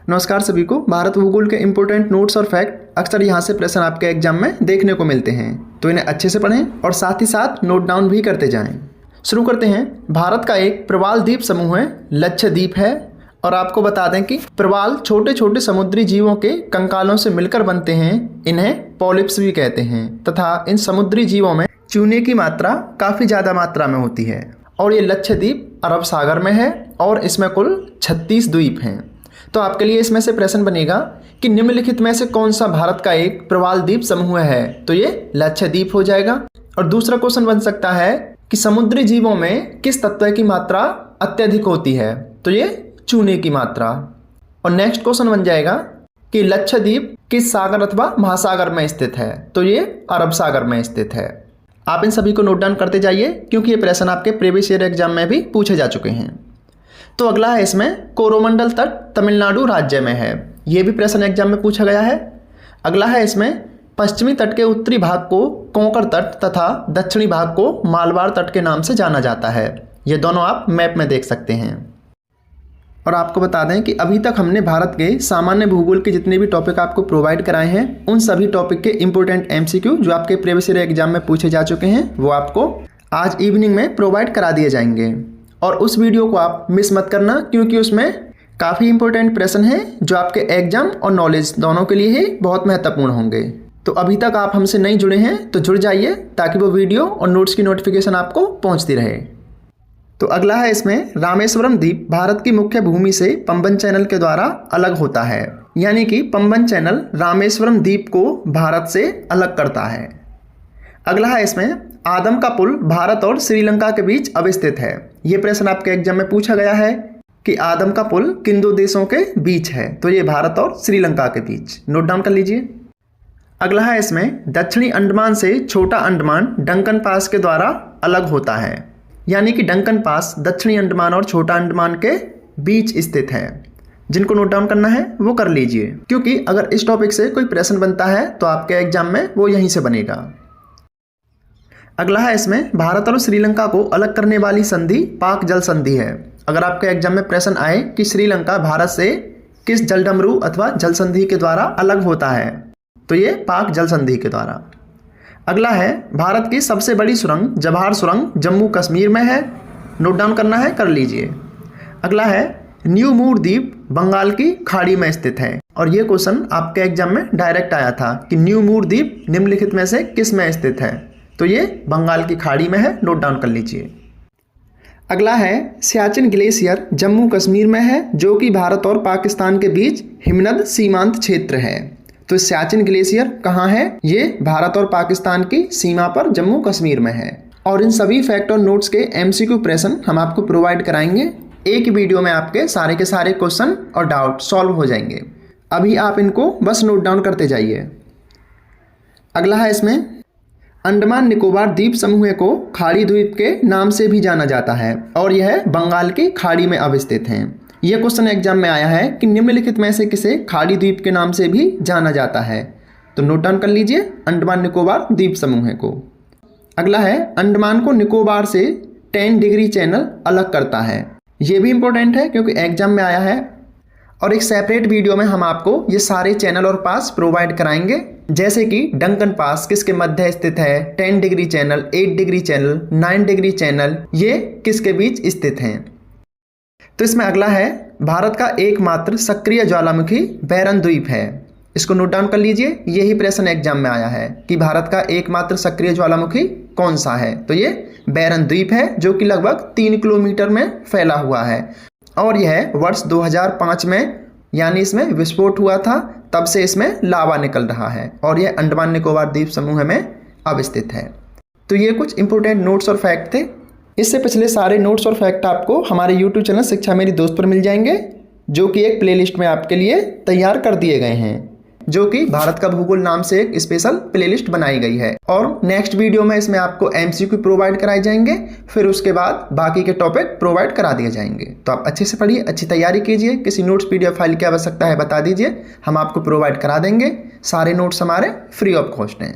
नमस्कार सभी को। भारत भूगोल के इंपॉर्टेंट नोट्स और फैक्ट अक्सर यहाँ से प्रश्न आपके एग्जाम में देखने को मिलते हैं, तो इन्हें अच्छे से पढ़ें और साथ ही साथ नोट डाउन भी करते जाएं। शुरू करते हैं। भारत का एक प्रवाल द्वीप समूह है, लक्षद्वीप है। और आपको बता दें कि प्रवाल छोटे छोटे समुद्री जीवों के कंकालों से मिलकर बनते हैं, इन्हें पॉलिप्स भी कहते हैं। तथा इन समुद्री जीवों में चूने की मात्रा काफ़ी ज़्यादा मात्रा में होती है। और ये लक्षद्वीप अरब सागर में है और इसमें कुल 36 द्वीप हैं। तो आपके लिए इसमें से प्रश्न बनेगा कि निम्नलिखित में से कौन सा भारत का एक प्रवाल द्वीप समूह है, तो ये लक्षद्वीप हो जाएगा। और दूसरा क्वेश्चन बन सकता है कि समुद्री जीवों में किस तत्व की मात्रा अत्यधिक होती है, तो ये चूने की मात्रा। और नेक्स्ट क्वेश्चन बन जाएगा कि लक्षद्वीप किस सागर अथवा महासागर में स्थित है, तो ये अरब सागर में स्थित है। आप इन सभी को नोट डाउन करते जाइए क्योंकि ये प्रश्न आपके प्रीवियस ईयर एग्जाम में भी पूछे जा चुके हैं। तो अगला है इसमें कोरोमंडल तट तमिलनाडु राज्य में है, ये भी प्रश्न एग्जाम में पूछा गया है। अगला है इसमें पश्चिमी तट के उत्तरी भाग को कोंकण तट तथा दक्षिणी भाग को मालबार तट के नाम से जाना जाता है। ये दोनों आप मैप में देख सकते हैं। और आपको बता दें कि अभी तक हमने भारत के सामान्य भूगोल के जितने भी टॉपिक आपको प्रोवाइड कराए हैं, उन सभी टॉपिक के इंपॉर्टेंट एमसीक्यू जो आपके प्रीवियस ईयर एग्जाम में पूछे जा चुके हैं, वो आपको आज इवनिंग में प्रोवाइड करा दिए जाएंगे। और उस वीडियो को आप मिस मत करना क्योंकि उसमें काफ़ी इंपॉर्टेंट प्रश्न हैं जो आपके एग्जाम और नॉलेज दोनों के लिए ही बहुत महत्वपूर्ण होंगे। तो अभी तक आप हमसे नहीं जुड़े हैं तो जुड़ जाइए ताकि वो वीडियो और नोट्स की नोटिफिकेशन आपको पहुंचती रहे। तो अगला है इसमें रामेश्वरम द्वीप भारत की मुख्य भूमि से पंबन चैनल के द्वारा अलग होता है, यानी कि पंबन चैनल रामेश्वरम द्वीप को भारत से अलग करता है। अगला है इसमें आदम का पुल भारत और श्रीलंका के बीच अवस्थित है। ये प्रश्न आपके एग्जाम में पूछा गया है कि आदम का पुल किन दो देशों के बीच है, तो ये भारत और श्रीलंका के बीच। नोट डाउन कर लीजिए। अगला है इसमें दक्षिणी अंडमान से छोटा अंडमान डंकन पास के द्वारा अलग होता है, यानी कि डंकन पास दक्षिणी अंडमान और छोटा अंडमान के बीच स्थित है। जिनको नोट डाउन करना है वो कर लीजिए क्योंकि अगर इस टॉपिक से कोई प्रश्न बनता है तो आपके एग्जाम में वो यहीं से बनेगा। अगला है इसमें भारत और श्रीलंका को अलग करने वाली संधि पाक जल संधि है। अगर आपके एग्जाम में प्रश्न आए कि श्रीलंका भारत से किस जलडमरू अथवा जल संधि के द्वारा अलग होता है, तो ये पाक जल संधि के द्वारा। अगला है भारत की सबसे बड़ी सुरंग जवाहर सुरंग जम्मू कश्मीर में है। नोट डाउन करना है कर लीजिए। अगला है न्यू मूर द्वीप बंगाल की खाड़ी में स्थित है। और ये क्वेश्चन आपके एग्जाम में डायरेक्ट आया था कि न्यू मूर द्वीप निम्नलिखित में से किस में स्थित है, तो ये बंगाल की खाड़ी में है। नोट डाउन कर लीजिए। अगला है सियाचिन ग्लेशियर जम्मू कश्मीर में है, जो कि भारत और पाकिस्तान के बीच हिमनद सीमांत क्षेत्र है। तो सियाचिन ग्लेशियर कहाँ है? ये भारत और पाकिस्तान की सीमा पर जम्मू कश्मीर में है। और इन सभी फैक्ट और नोट्स के एमसीक्यू प्रश्न हम आपको प्रोवाइड कराएंगे। एक वीडियो में आपके सारे के सारे क्वेश्चन और डाउट सॉल्व हो जाएंगे। अभी आप इनको बस नोट डाउन करते जाइए। अगला है इसमें अंडमान निकोबार द्वीप समूह को खाड़ी द्वीप के नाम से भी जाना जाता है और यह बंगाल की खाड़ी में अवस्थित हैं। यह क्वेश्चन एग्जाम में आया है कि निम्नलिखित में से किसे खाड़ी द्वीप के नाम से भी जाना जाता है, तो नोट डाउन कर लीजिए अंडमान निकोबार द्वीप समूह को। अगला है अंडमान को निकोबार से 10 डिग्री चैनल अलग करता है। ये भी इंपॉर्टेंट है क्योंकि एग्जाम में आया है। और एक सेपरेट वीडियो में हम आपको ये सारे चैनल और पास प्रोवाइड कराएंगे, जैसे कि डंकन पास किसके मध्य स्थित है, 10 degree channel, 8 degree channel, 9 degree channel, ये किसके बीच स्थित हैं। तो इसमें अगला है भारत का एकमात्र सक्रिय ज्वालामुखी बैरन द्वीप है। इसको नोट डाउन कर लीजिए। यही प्रश्न एग्जाम में आया है कि भारत का एकमात्र सक्रिय ज्वालामुखी कौन सा है, तो ये बैरन द्वीप है, जो कि लगभग 3 किलोमीटर में फैला हुआ है। और यह वर्ष 2005 में यानी इसमें विस्फोट हुआ था, तब से इसमें लावा निकल रहा है और यह अंडमान निकोबार द्वीप समूह में अवस्थित है। तो ये कुछ इंपॉर्टेंट नोट्स और फैक्ट थे। इससे पिछले सारे नोट्स और फैक्ट आपको हमारे यूट्यूब चैनल शिक्षा मेरी दोस्त पर मिल जाएंगे, जो कि एक प्लेलिस्ट में आपके लिए तैयार कर दिए गए हैं, जो कि भारत का भूगोल नाम से एक स्पेशल प्लेलिस्ट बनाई गई है। और नेक्स्ट वीडियो में इसमें आपको एमसीक्यू प्रोवाइड कराए जाएंगे, फिर उसके बाद बाकी के टॉपिक प्रोवाइड करा दिए जाएंगे। तो आप अच्छे से पढ़िए, अच्छी तैयारी कीजिए। किसी नोट्स पीडीएफ फाइल की आवश्यकता है बता दीजिए, हम आपको प्रोवाइड करा देंगे। सारे नोट्स हमारे फ्री ऑफ कॉस्ट हैं।